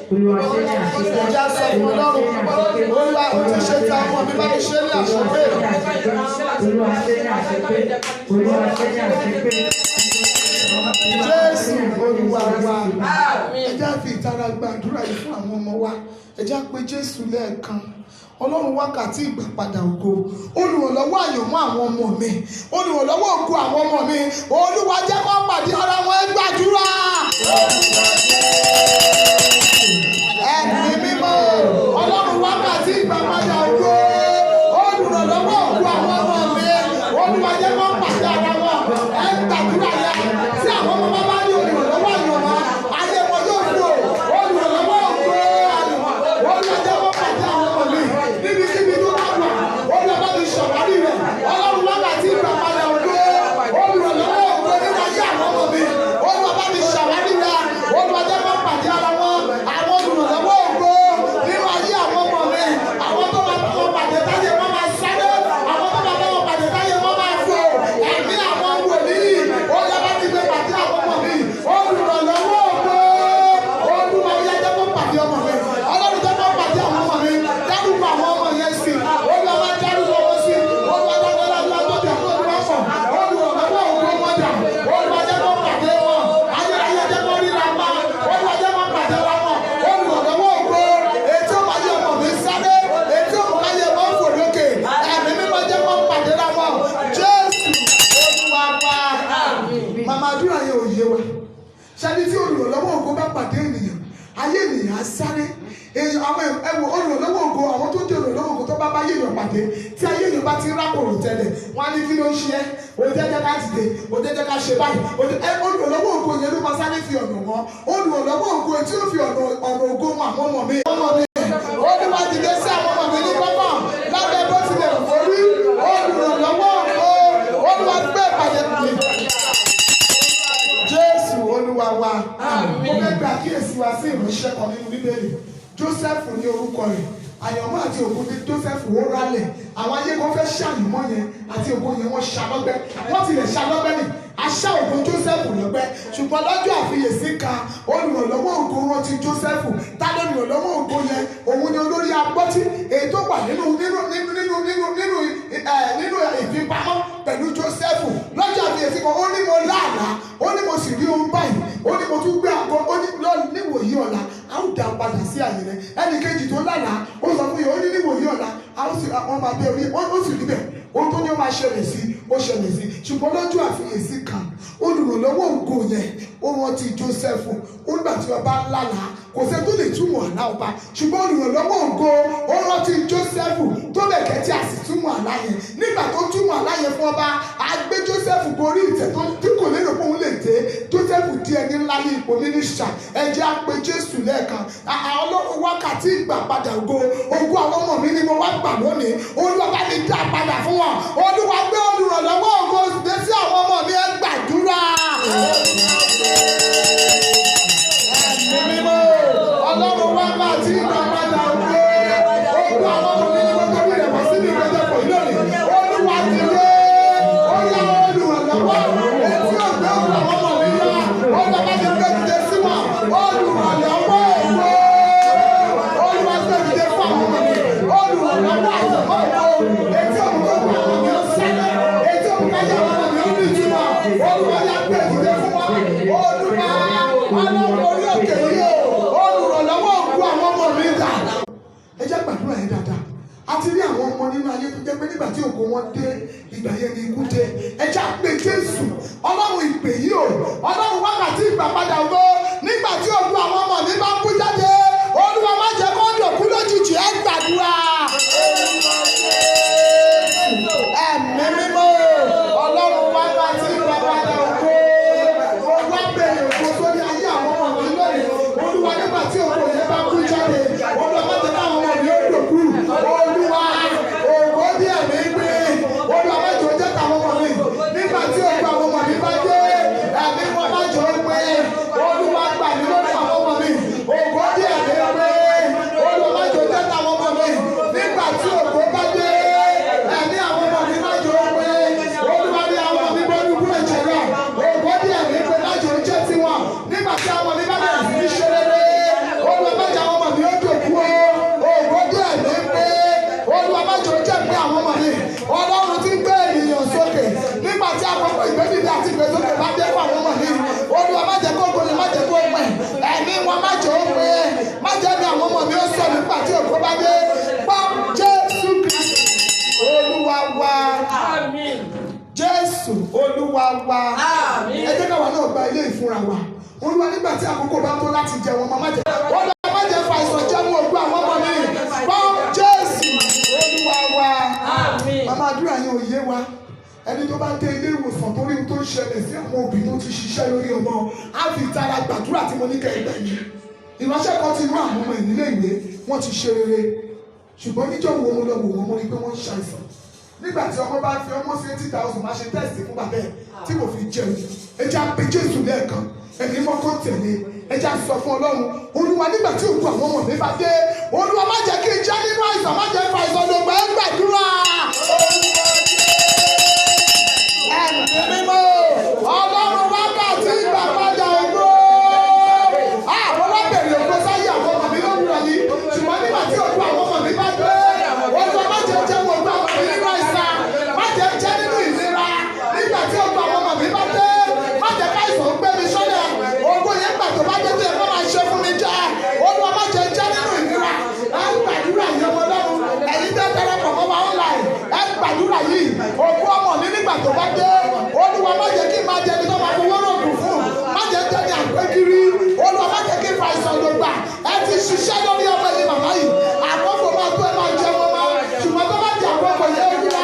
Ẹja sọ fún Ọlọ́run, Olúwa ó ti ṣe ti àwọn mi bá mi ṣe ní àṣepé. Jésù Olúwa wa. Ẹja fi ìtara gbàdúrà yìí fún àwọn ọmọ wa. Ẹja pé Jésù lẹ́ẹ̀kan. Ọlọ́run wákàtí ìgbàpadà ògo, olùrànlọ́wọ́ àyànmọ́ àwọn ọmọ mi, olùrànlọ́wọ́ ògo àwọn ọmọ mi, Olúwa jẹ́ kó pàdé ara wọn ẹ gbàdúrà. Ẹ̀mí mímọ́, Ọlọ́run wákàtí ìgbàpadà ògo, olùrànlọ́wọ́ ògo àwọn ọmọ mi, Olúwa jẹ́ kó pàdé ara wọn ẹ gbàdúrà yá. Tí àwọn ọmọ bá ní olùrànlọ́wọ́ àyànmọ́, ayé wọn yóò fò, olùrànlọ́wọ́ ògo àyànmọ́, Olúwa jẹ́ kó pàdé àwọn ọmọ mi. Níbikíbi tó bá wà, Olúwa bá mi ṣàwárí rẹ̀. Ọlọ́run wákàtí ìgbàpadà ògo, olùrànlọ́wọ́ ògo nínú ayé àwọn ọmọ mi. Olúwa bá mi ṣàwárí rẹ̀. Olúwa jẹ́ kó pàdé ara wọn. Àwọn olùrànlọ́wọ́ ògo nínú ayé àwọn ọmọ mi. Àwọn tó máa bá wọn pàdé táyé wọn máa sáré. Àwọn tó máa bá wọn pàdé táyé wọn máa fò. Ẹ̀mí àwọn wòlíì. Olúwa bá ti gbé pàdé àwọn ọmọ mi. Olùrànlọ́wọ́ ògo. Olúwa jẹ́ kó pàdé ọmọ mi. Ọlọ́run jẹ́ kó pàdé àwọn ọmọ mi. Dárúkọ àwọn ọmọ yẹn sí. Olúwa máa dárúkọ wọn sí. Olúwa dáadáa tó dẹ̀ fún olúwa fọ̀. Olùrànlọ́wọ́ ògo wọn dà. Olúwa jẹ́ kó pàdé wọn. Ayérayé jẹ́ kó ríra pa. Olúwa jẹ́ kó pàdé wa wọn. Olùrànlọ́wọ́ ògo. Ètí ó máa yẹ ọmọ mi sáré. Ètí ó máa yẹ ọmọ fò lókè. Ẹ̀mí mímọ́ jẹ́ kó pàdé ra wọn. Jésù Olúwa wa. Màmá àdúrà yẹn ò yé wa. Ṣáájú tí olùrànlọ́wọ́ ògo bá pàdé ènìyàn, ayé ènìyàn á sáré. Èèyàn àwọn ẹ̀wọ̀ olùrànlọ́wọ́ ògo, àwọn tó jẹ́ olùrànlọ́wọ́ ògo tó bá bá yéèyàn pàdé, tí ayé èèyàn bá ti rákòrò tẹ́lẹ̀, wọ́n á ní kí ló ń ṣe ẹ́, òjẹ́jẹ́ ká dìde, òjẹ́jẹ́ ká ṣe báyìí. Olùrànlọ́wọ́ ògo yẹn ló máa sáré fi ọ̀nà wọn. Olùrànlọ́wọ́ ògo tí ó fi ọ̀nà ògo wọn àwọn ọmọ mi. Olúwa dìde sí àwọn ọmọ mi ní kọ́kọ́ lábẹ́ bó tilẹ̀ forí. Olùrànlọ́wọ́ ògo, Olúwa gbé ìpàdé mi. Jésù Olúwa wa. Mo fẹ́ gba kíyèsí wa sí ìránṣẹ́ kan nínú Bíbélì. Jósẹ́fù ní orúkọ rẹ̀. Àyànmọ́ àti ògo ní Jósẹ́fù ó rálẹ̀. Àwọn ayé kan fẹ́ ṣàyànmọ́ yẹn àti ògo yẹn wọ́n ṣàlọ́gbẹ́. Wọ́n tilẹ̀ ṣàlọ́gbẹ́ ni. Aṣá ògo Jósẹ́fù lọ́gbẹ́. Ṣùgbọ́n lọ́jọ́ àfiyèsí kan, olùrànlọ́wọ́ ògo wọn ti Jósẹ́fù. Ta ló olùrànlọ́wọ́ ògo yẹn? Òun ni olórí agbọ́tí. Èyí tó wà nínú ìfipamọ́ pẹ̀lú Jósẹ́fù. Lọ́jọ́ àfiyèsí kan, ó ní mo láàlá. Ó ní mo sì rí ohun báyìí. Ó ní mo tún gbé àgọ́. Ó ní níwòyí ọ̀la, a ó dá padà sí àyè rẹ̀. Ẹnì kejì tó lálàá, ó sọ fún yẹn, ó ní níwòyí ọ̀la, a ó sì àwọn máa bẹ orí. Ó sì rí bẹ́ẹ̀. Ohun tó ní ó máa ṣẹlẹ̀ sí, ó ṣẹlẹ̀ sí. Ṣùgbọ́n lọ́jọ́ àfiyèsí kan, olùrànlọ́wọ́ ògo yẹn, ó rántí Jósẹ́fù. Ó nígbà tí ọba lálàá, kò sẹ́ tó lè túmọ̀ àlá ọba. Ṣùgbọ́n olùrànlọ́wọ́ ògo, ó rántí Jósẹ́fù tó lè kẹ́tí a sì túmọ̀ àlá yẹn. Nígbà tó túmọ̀ àlá yẹn fún ọba, a gbé Jósẹ́fù gorí ìtẹ́ tí kò lérò pé òun lè dé. Jósẹ́fù di ẹni ńlá ní ipò mínísítà. Ẹ jẹ́ á pe Jésù lẹ́ẹ̀kan. Ọlọ́run wákàtí ìgbàpadà ògo. Ògo àwọn ọmọ mi ni mo wá gbà lónìí. Olúwa bá mi dá padà fún wọn. Olúwa gbé olùrànlọ́wọ́ ògo dé sí àwọn ọmọ mi ẹ gbàdúrà. Ẹ̀mí mímọ́, Ọlọ́run wákàtí ìgbàpadà ògo. Ògo àwọn ọmọ mi ni mo tó bẹ̀rẹ̀ wá síbi ìgbẹ́jọpọ̀ lónìí. Olúwa ti dé. Ó yá olùrànlọ́wọ́. Etí ògbé ògbó àwọn ọmọ mi yá. Olúwa bá mi gbé dìde sí wọn. Olùrànlọ́wọ́ ògo. Olúwa gbé dìde fún àwọn ọmọ mi. Olùrànlọ́wọ́ àyànmọ́ ògo. Etí ògbó ògbó àwọn ọmọ mi ó sẹ́lẹ̀. Etí ògbó kájà àwọn ọmọ mi ó ní ìtumọ̀. Olúwa yá gbé dìde fún wọn. Olúwa ọlọ́run orí òkè yìí o. Olùrànlọ́wọ́ ògo àwọn ọmọ mi dà. Ẹ jẹ́ gbàdúrà yẹn dáadáa. A ti rí àwọn ọmọ nínú ayé tó jẹ́ pé nígbà tí ògo wọn dé, ìgbà yẹn ni ikú dé. Ẹ jẹ́ àpè Jésù. Ọlọ́run ìpè yìí o. Ọlọ́run wákàtí ìgbàpadà ògo. Nígbà tí ògo àwọn ọmọ mi bá kú jáde, Olúwa má jẹ́ kó dòkú lójijì. Ẹ gbàdúrà. Ẹ̀mí mímọ́, Ọlọ́run wákàtí ìgbàpadà ògo. Olúwa bẹ̀rẹ̀ ògo sórí ayé àwọn ọmọ mi lónìí. Olúwa nígbà tí ògo yẹn bá kú jáde, Olúwa má jẹ́ káwọn ọmọ mi ó dòkú. Olúwa ògo bí ẹ̀mí gbé. Olúwa má jẹ́ ó jẹ́ tàwọn ọmọ mi. Nígbà tí ògo àwọn ọmọ mi bá dé, ẹ̀mí wọn má jẹ́ ó pé. Olúwa gbà mí lórí àwọn ọmọ mi. Olúwa wa. Ẹ jẹ́ káwa náà gba ilé ìfúnra wa. Olúwa nígbà tí àkókò bá tó láti jẹ wọn, má jẹ́. Olúwa má jẹ́ fa àìsàn jẹ́ mú ogún àwọn ọmọ mi. Gbọ́ Jésù Olúwa wa. Màmá àdúrà yẹn ò yé wa. Ẹni tó bá dé ilé ìwòsàn torí ohun tó ń ṣẹlẹ̀ sí àwọn òbí tó ti ṣiṣẹ́ lórí ọmọ, á fi tara gbàdúrà tí mo ní kẹ́ ẹgbẹ́ yìí. Ìránṣẹ́ kan ti rán àwọn ọmọ ìnílé ìwé, wọ́n ti ṣe rere. Ṣùgbọ́n níjọ́ wo mo lọ wò wọ́n, mo rí pé wọ́n ń ṣàìsàn. Nígbà tí ọmọ bá fi ọmọ sí 80,000 máa ṣe tẹ́sì fún bàbá ẹ̀ tí kò fi jẹun. Ẹ jẹ́ á pe Jésù lẹ́ẹ̀kan. Ẹ̀mí mọ́kàn tẹ̀lé. Ẹ jẹ́ á sọ fún Ọlọ́run. Olúwa nígbà tí òkú àwọn ọmọ mi bá dé, Olúwa má jẹ́ kí n jẹ́ nínú àìsàn, má jẹ́ fa àìsàn lògbà ẹ gbàdúrà. Ẹ̀mí mímọ́ Ọlọ́run wákàtí ìgbà padà ògo. Àwọn wá bẹ̀rẹ̀ ògo sáyé àwọn ọmọ mi lówùrọ̀ yìí. Ṣùgbọ́n nígbà tí òkú àwọn ọmọ mi bá dé, Olúwa má jẹ́ jẹ́ wọn òkú àwọn ọmọ mi nínú àìsàn, má jẹ́ jẹ́ nínú ìlera. Nígbà tí òkú àwọn ọmọ mi bá dé, má jẹ́ káìsàn gbé mi sọ́lẹ̀. Ògo yẹn gbà tó bá dé tó yẹ kó máa ṣe fún mi jẹ́. Olúwa má jẹ́ jẹ́ nínú ìlera. Ẹ gbàdúrà yẹn wọ lọ́run. Ẹ̀yin tẹ́ darapọ̀ mọ́ wa online. Ẹ gbàdúrà yìí. Òkú ọmọ mi nígbà tó bá dé, Olúwa má jẹ́ kí n máa jẹ ẹni tó máa fowó rògùn fún. Má jẹ́ jẹ́ ní àgbékiri. Olúwa má jẹ́ kí n fa àìsàn ló gbà. Ẹ ti ṣiṣẹ́ lórí ọmọ yìí màmá yìí. Àkókò máa tó ẹ máa jẹ wọn máa. Ṣùgbọ́n tó bá di àkókò yẹn Olúwa,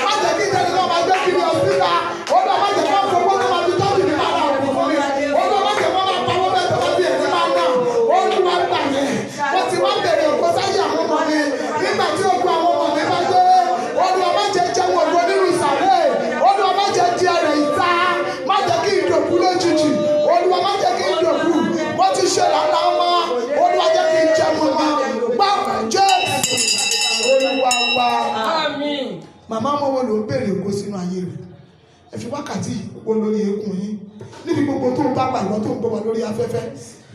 má jẹ́ kí jẹ́ni tó máa gbé kiri ọ̀sìnká. Olúwa má jẹ́ kí wọ́n fowó tó máa fi tọ́jú mi máa rà òkú fún mi. Olúwa má jẹ́ kí wọ́n máa pawó bẹ́ẹ̀ tó máa fi èmi máa nà. Olúwa gbà yẹn. Mo ti wá bẹ̀rẹ̀ òkú sáyé àwọn ọmọ mi. Nígbà tí òkú àwọn ọmọ mi bá dé, Olúwa má jẹ́ jẹ́ wọn òkú onírú ìsàlẹ̀. Olúwa má jẹ́ di ẹrẹ̀ ìta. Má jẹ́ kí ìdòkú lójijì. Olúwa má jẹ́ kí ìdòkú. Wọ́n ti ṣe lànà ọmọ. Olúwa jẹ́ kí n jẹ wọn mọ́. Gbà Jésù Olúwa wa. Màmá ọmọ wo ló ń béèrè ògo sínú ayé rẹ̀? Ẹ fi wákàtí wo lórí eékún yín. Níbi gbogbo tó ń bá pàgbọ́ tó ń gbọ́ wa lórí afẹ́fẹ́.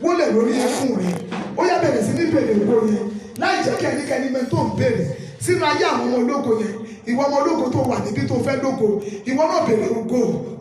Wólẹ̀ lórí eékún rẹ̀. Ó yá bẹ̀rẹ̀ sí ní béèrè ògo yẹn. Láì jẹ́ kí ẹnikẹ́ni mẹ́ tó ń béèrè sínú ayé àwọn ọmọ ológo yẹn. Ìwọ ọmọ ológo tó wà níbi tó fẹ́ lógo, ìwọ náà béèrè ògo.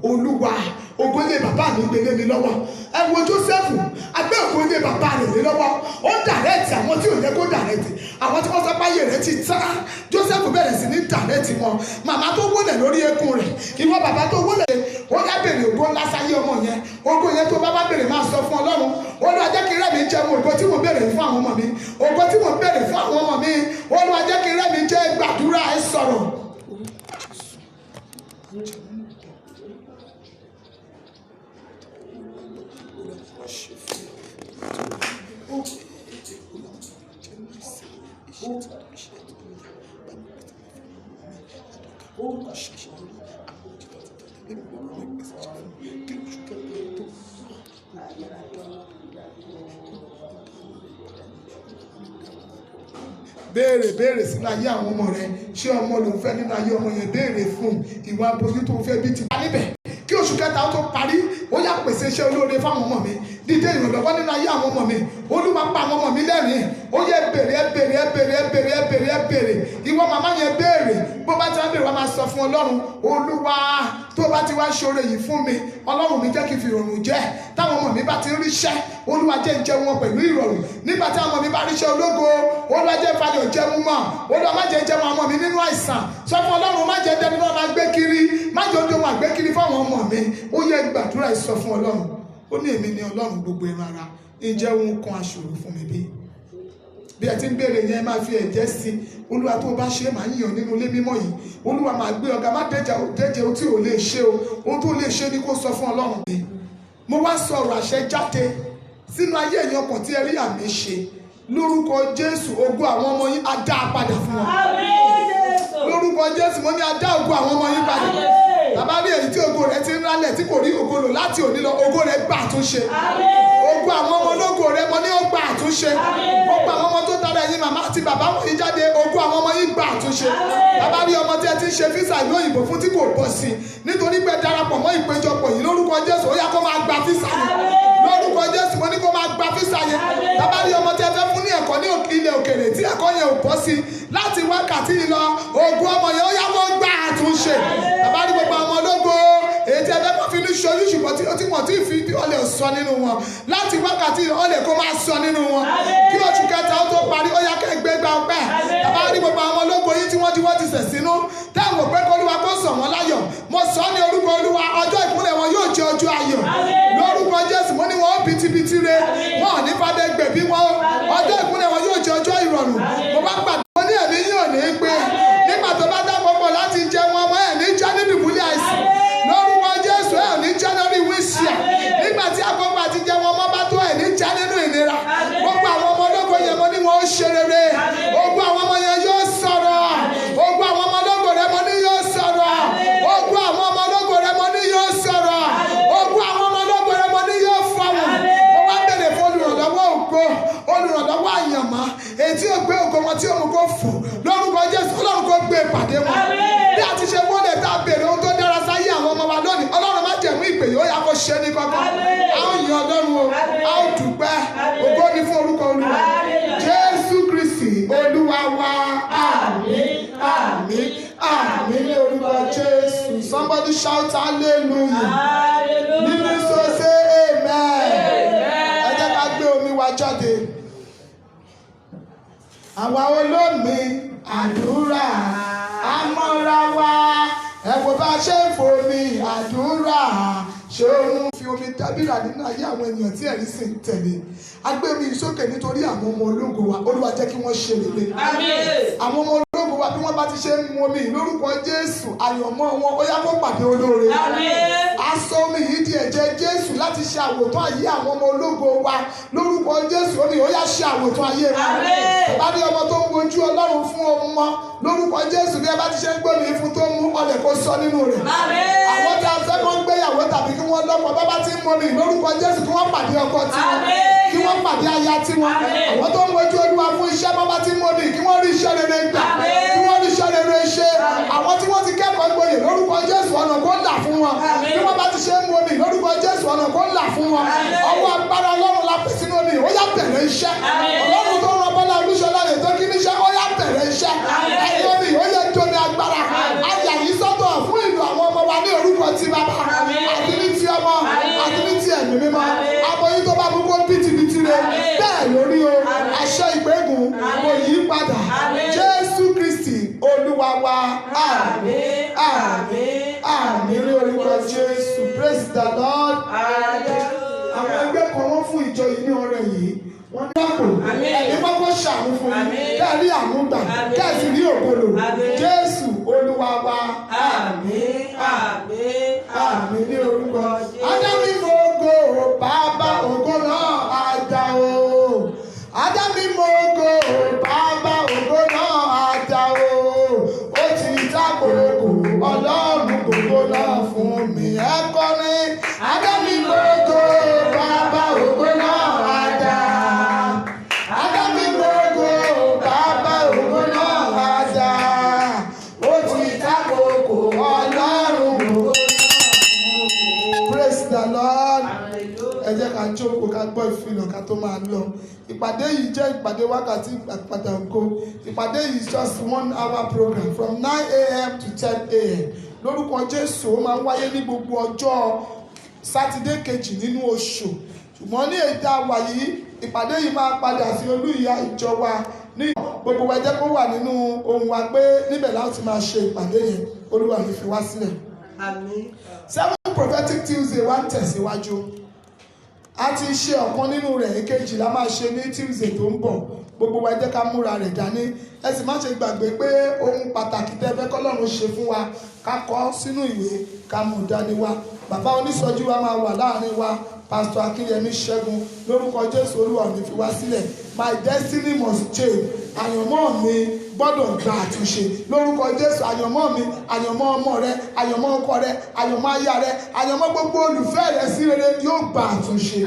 Olúwa, ògo ilé bàbá mi gbélé mi lọ́wọ́. Ẹ wo Jósẹ́fù, agbẹ́ ògo ilé bàbá rẹ̀ lé lọ́wọ́. Ó dàrẹ́tì àwọn tí ò yẹ kó dàrẹ́tì. Àwọn tí wọ́n sọ páyé rẹ̀ ti tán. Jósẹ́fù bẹ̀rẹ̀ sí ní dàrẹ́tì wọn. Màmá tó wólẹ̀ lórí eékún rẹ̀, ìwọ bàbá tó wólẹ̀, ó yá béèrè ògo ńlá sáyé ọmọ yẹn. Ògo yẹn tó bá béèrè máa sọ fún Ọlọ́run. Olúwa jẹ́ kí rẹ́mi jẹ́ mo ògo tí mo béèrè fún àwọn ọmọ mi. Ògo tí mo béèrè fún àwọn ọmọ mi. Olúwa jẹ́ kí rẹ́mi jẹ́ gbàdúrà ẹ sọ̀rọ̀. Béèrè sínú ayé àwọn ọmọ rẹ. Ṣé ọmọ ló ń fẹ́ nínú ayé ọmọ yẹn? Béèrè fún ìwà aboyún tó ń fẹ́ bí ti wá níbẹ̀. Kí oṣù kẹta ó tó parí, ó yá pèsè iṣẹ́ olóore fáwọn ọmọ mi. Dídé ìrànlọ́wọ́ nínú ayé àwọn ọmọ mi. Olúwa pa àwọn ọmọ mi lẹ́rìn-ín. Ó yẹ béèrè. Ìwọ màmá yẹn béèrè. Bó bá ti wá béèrè wá máa sọ fún Ọlọ́run. Olúwa, tó bá ti wá ṣoore yìí fún mi, Ọlọ́run mi jẹ́ kí n fi ìrọ̀rùn jẹ́. Táwọn ọmọ mi bá ti ríṣẹ́, Olúwa jẹ́ ń jẹ wọn pẹ̀lú ìrọ̀rùn. Nígbà tí àwọn ọmọ mi bá ríṣẹ́ ológo, Olúwa jẹ́ fayọ̀ jẹun mọ́. Olúwa má jẹ́ jẹun ọmọ mi nínú àìsàn. Sọ fún Ọlọ́run, má jẹ́ dẹni náà máa gbé kiri. Má jẹ́ ojú wọn àgbé kiri fáwọn ọmọ mi. Ó yẹ gbàdúrà ìsọ fún Ọlọ́run. Ó ní èmi ni Ọlọ́run gbogbo ẹran ara. Ǹjẹ́ òun kan aṣòro fún mi bí? Bí ẹ ti ń béèrè yẹn máa fi ẹ̀jẹ̀ sí. Olúwa tó bá ṣe máa yíyan nínú ilé mímọ́ yìí. Olúwa máa gbé ọ̀gá, má dẹ́jẹ̀ ohun tí ò lè ṣe o. Ohun tó lè ṣe ni kó sọ fún Ọlọ́run mi. Mo wá sọ̀rọ̀ àṣẹ jáde sínú ayé ẹ̀yin ọkàn tí ẹ rí àmì ṣe. Lórúkọ Jésù, ògo àwọn ọmọ yín á dá padà fún wọn. Lórúkọ Jésù, mo ní á dá ògo àwọn ọmọ yín padà. Bàbá rí èyí tí ògo rẹ̀ ti ń rálẹ̀ tí kò rí ògo lò láti òní lọ, ògo rẹ̀ gbà àtúnṣe. Ògo àwọn ọmọ ológo rẹ̀ mo ní ó gbà àtúnṣe. Gbogbo àwọn ọmọ tó tara ẹ̀yin màmá àti bàbá wọ̀nyí jáde, ògo àwọn ọmọ yín gbà àtúnṣe. Bàbá rí ọmọ tí ẹ ti ń ṣe físà ìlú òyìnbó fún tí kò bọ́ sí. Nítorí pé darapọ̀ mọ́ ìpéjọpọ̀ yìí, lórúkọ Jésù, ó yá kó máa gba físà yẹn. Lórúkọ Jésù, mo ní kó máa gba físà yẹn. Bàbá rí ọmọ tí ẹ fẹ́ fún ní ẹ̀kọ́ ní ilẹ̀ òkèèrè tí ẹ̀kọ́ yẹn ò bọ́ sí. Láti wákàtí yìí lọ, ògo ọmọ yẹn ó yá kó gbà àtúnṣe. Bàbá rí gbogbo ọmọ ológo èyí tí ẹ fẹ́ kó fi ní ṣojú ṣùgbọ́n tí wọ́n ti fi ọlẹ̀ sọ nínú wọn. Láti wákàtí yìí ọlẹ̀ kó máa sọ nínú wọn. Kí oṣù kẹta ó tó parí, ó yá kẹ́ gbé gbà ọpẹ́. Bàbá rí gbogbo àwọn ológo yìí tí wọ́n ti sẹ̀ sínú. Táwọn òpé kó Olúwa kó sọ̀ wọ́n láyọ̀. Mo sọ ní orúkọ Olúwa, ọjọ́ olùrànlọ́wọ́ àyànmọ́ ètí ò gbé ògo wọn tí ó mú kó fò lórúkọ Jésù Ọlọ́run kó gbé ìpàdé wọn bí a ti ṣe wọlé tá a béèrè ohun tó dára sáyé àwọn ọmọ wa lónìí Ọlọ́run má jẹ̀mú ìpè yìí ó yá kó ṣe ní kankan a ó yin Ọlọ́run o a ó dúpẹ́ ògo ni fún orúkọ Olúwa Jésù Kristi Olúwa wa àmín àmín àmín ní orúkọ Jésù. Somebody shout hallelujah. Nínú sọ say amen. Ẹ jẹ́ ká gbé omi wa jáde. Àwa olómi àdúrà àmọ́ra wa. Ẹ wo bá ṣe ń fomi àdúrà ṣòun fi omi dábìrà nínú ayé àwọn ènìyàn tí ẹ̀rí sì ń tẹ̀lé. A gbé mi sókè nítorí àwọn ọmọ ológo wa Olúwa jẹ́ kí wọ́n ṣe rere. Àwọn ọmọ ológo wa bí wọ́n bá ti ṣe ń mu omi lórúkọ Jésù àyànmọ́ wọn ó yá kó pàdé olóore. A sọ omi yìí di ẹ̀jẹ̀ Jésù láti ṣe àwòtán ayé àwọn ọmọ ológo wa lórúkọ Jésù omi ó yá ṣe àwòtán ayé wa. Bá ní ọmọ tó ń wojú Ọlọ́run fún ọmọ lórúkọ Jésù bí ẹ bá ti ṣe ń gbómi fún tó mú ọlẹ̀ kó sọ nínú rẹ̀. Àwọn tí a fẹ́ kó ń gbéyàwó tàbí kí wọ́n lọ́kọ bá bá ti ń mọmi lórúkọ Jésù kí wọ́n pàdé ọkọ tiwọn kí wọ́n pàdé aya tiwọn. Àwọn tó ń wojú Olúwa fún iṣẹ́ bá bá ti ń mọmi kí wọ́n rí iṣẹ́ rere gbà kí wọ́n rí iṣẹ́ rere ṣe. Àwọn tí wọ́n ti kẹ́kọ̀ọ́ gboyè lórúkọ Jésù ọ̀nà kó là fún wọn bí wọ́n bá ti ṣe ń mọmi lórúkọ Jésù ọ̀nà kó là fún wọn. Ọwọ́ agbára Ọlọ́run la pèsè sínú omi ó yá bẹ̀rẹ̀ iṣẹ́ Ọlọ́run tó rán Bọ́lá Olúṣọlá lè tó kí níṣẹ́ ó yá bẹ̀rẹ̀ iṣẹ́ ẹ̀yìn omi ó yẹ tómi agbára ayà yìí sọ́tọ̀ fún ìlú àwọn ọmọ wa ní orúkọ ti bàbá àti ní ti ọmọ àti ní ti ẹ̀mí mímọ́ aboyún tó bá gbogbo bìtìbìtì rẹ bẹ́ẹ̀ lórí o àṣẹ ìgbégun kò yí padà Jésù Kristi Olúwa wa àmín àmín àmín ní orúkọ Jésù. Praise the Lord. Àwọn ẹgbẹ́ kan wọ́n fún ìjọ yìí ní ọrẹ yìí wọ́n ní àpò ẹ̀mí kọ́kọ́ ṣàánú fún mi kẹ́ẹ̀rí àmúgbà kẹ́ẹ̀sì rí ògbólò Jésù Olúwa wa àmín àmín àmín ní orúkọ Ádámì mọ́gò bàbá ògo náà àjà o Ádámì mọ́gò bàbá ògo náà àjà o ó ti dákòókò Ọlọ́run gbogbo náà fún mi ẹ kọrin Ádámì mọ́gò bàbá ògo náà àjà. Ádámì mọ́gò bàbá ògo náà àjà ó ti dákòókò Ọlọ́run gbogbo náà fún mi. Praise the Lord. Ẹ jẹ́ ká jókòó ká gbọ́ ìfilọ̀ ká tó máa lọ. Ìpàdé yìí jẹ́ ìpàdé wákàtí àpàtà ògo. Ìpàdé yìí is just 1 hour program from 9 a.m. to 10 a.m. Lórúkọ Jésù ó máa ń wáyé ní gbogbo ọjọ́ Sátidé kejì nínú oṣù. Ṣùgbọ́n ní èyí tá a wà yìí ìpàdé yìí máa padà sí olú ìyá ìjọ wa ní gbogbo wa jẹ́ kó wà nínú ohun wa pé níbẹ̀ láti máa ṣe ìpàdé yẹn Olúwa ní fi wá sílẹ̀. Àmín. 7 prophetic Tuesday wá ń tẹ̀síwájú. A ti ṣe ọ̀kan nínú rẹ̀ èkejì la máa ṣe ní Tuesday tó ń bọ̀ gbogbo wa jẹ́ ká múra rẹ̀ dání ẹ sì má ṣe gbàgbé pé ohun pàtàkì tẹ́fẹ́ kọ́lọ́run ṣe fún wa ká kọ sínú ìwé ká mú dání wa bàbá onísọjí wa máa wà láàrin wa Pastor Akínyẹmí Ṣẹ́gun lórúkọ Jésù Olúwa ní fi wá sílẹ̀. My destiny must change. Àyànmọ́ mi gbọ́dọ̀ gba àtúnṣe lórúkọ Jésù. Àyànmọ́ mi, àyànmọ́ ọmọ rẹ, àyànmọ́ ọkọ rẹ, àyànmọ́ aya rẹ, àyànmọ́ gbogbo olùfẹ́ rẹ sí rere yóò gba àtúnṣe.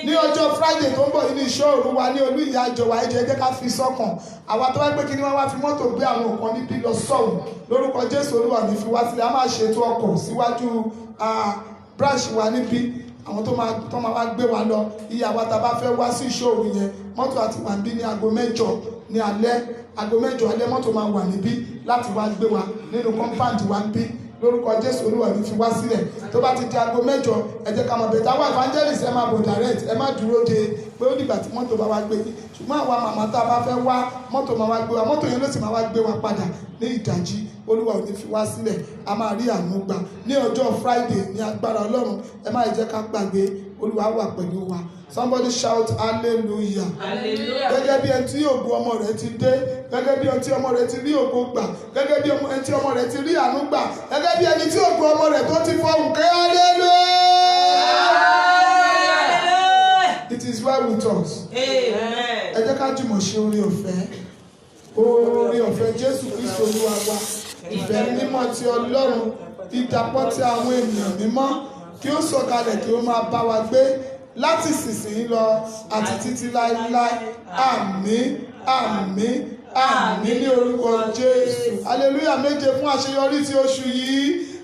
Ní ọjọ́ Friday tó ń bọ̀ yìí ní ìṣọ́ òru wa ní olú ìyá ìjọ wa ẹ jẹ́ ká fi sọ́kàn. Àwa tó wá pé kí ni wọ́n wá fi mọ́tò gbé àwọn nǹkan níbí lọ sọ́hùn lórúkọ Jésù Olúwa ní fi wá sílẹ̀. A máa ṣètò ọkọ̀ síwájú branch wa níbí àwọn tó máa wá gbé wa lọ iye àwa tá a bá fẹ́ wá sí ìṣòro yẹn mọ́tò àti wà níbí ní aago 8 ní alẹ́ aago 8 alẹ́ mọ́tò máa wà níbí láti wá gbé wa nínú compound wa níbí lórúkọ Jésù Olúwa ní fi wá sílẹ̀ tó bá ti di aago 8 ẹ jẹ́ ká máa bẹ̀rẹ̀ táwọn evangelist ẹ máa bọ̀ direct ẹ má dúró de pé ó dìgbà tí mọ́tò bá wá gbé yín ṣùgbọ́n àwa màmá tá a bá fẹ́ wá mọ́tò máa wá gbé wa mọ́tò yẹn ló sì máa wá gbé wa padà ní ìdájí Olúwa ò ní fi wá sílẹ̀ a máa rí àánú gbà ní ọjọ́ Friday ní agbára Ọlọ́run ẹ má jẹ́ ká gbàgbé Olúwa wà pẹ̀lú wa. Somebody shout hallelujah. Hallelujah. Gẹ́gẹ́ bí ẹni tí ògo ọmọ rẹ̀ ti dé gẹ́gẹ́ bí ẹni tí ọmọ rẹ̀ ti rí ògo gbà gẹ́gẹ́ bí ẹni tí ọmọ rẹ̀ ti rí àánú gbà gẹ́gẹ́ bí ẹni tí ògo ọmọ rẹ̀ tó ti fọhùn ké hallelujah. It is well with us. Amen. Ẹ jẹ́ ká jùmọ̀ ṣe oore ọ̀fẹ́ Jésù Kristi Olúwa wa ìfẹ́ mímọ́ ti Ọlọ́run ìdàpọ̀ ti àwọn ènìyàn mímọ́ kí ó sọ̀kalẹ̀ kí ó máa bá wa gbé láti ìsinsìnyí lọ àti títí láéláé. Àmín, àmín, àmín ní orúkọ Jésù. Hallelujah méje fún àṣeyọrí ti oṣù yìí.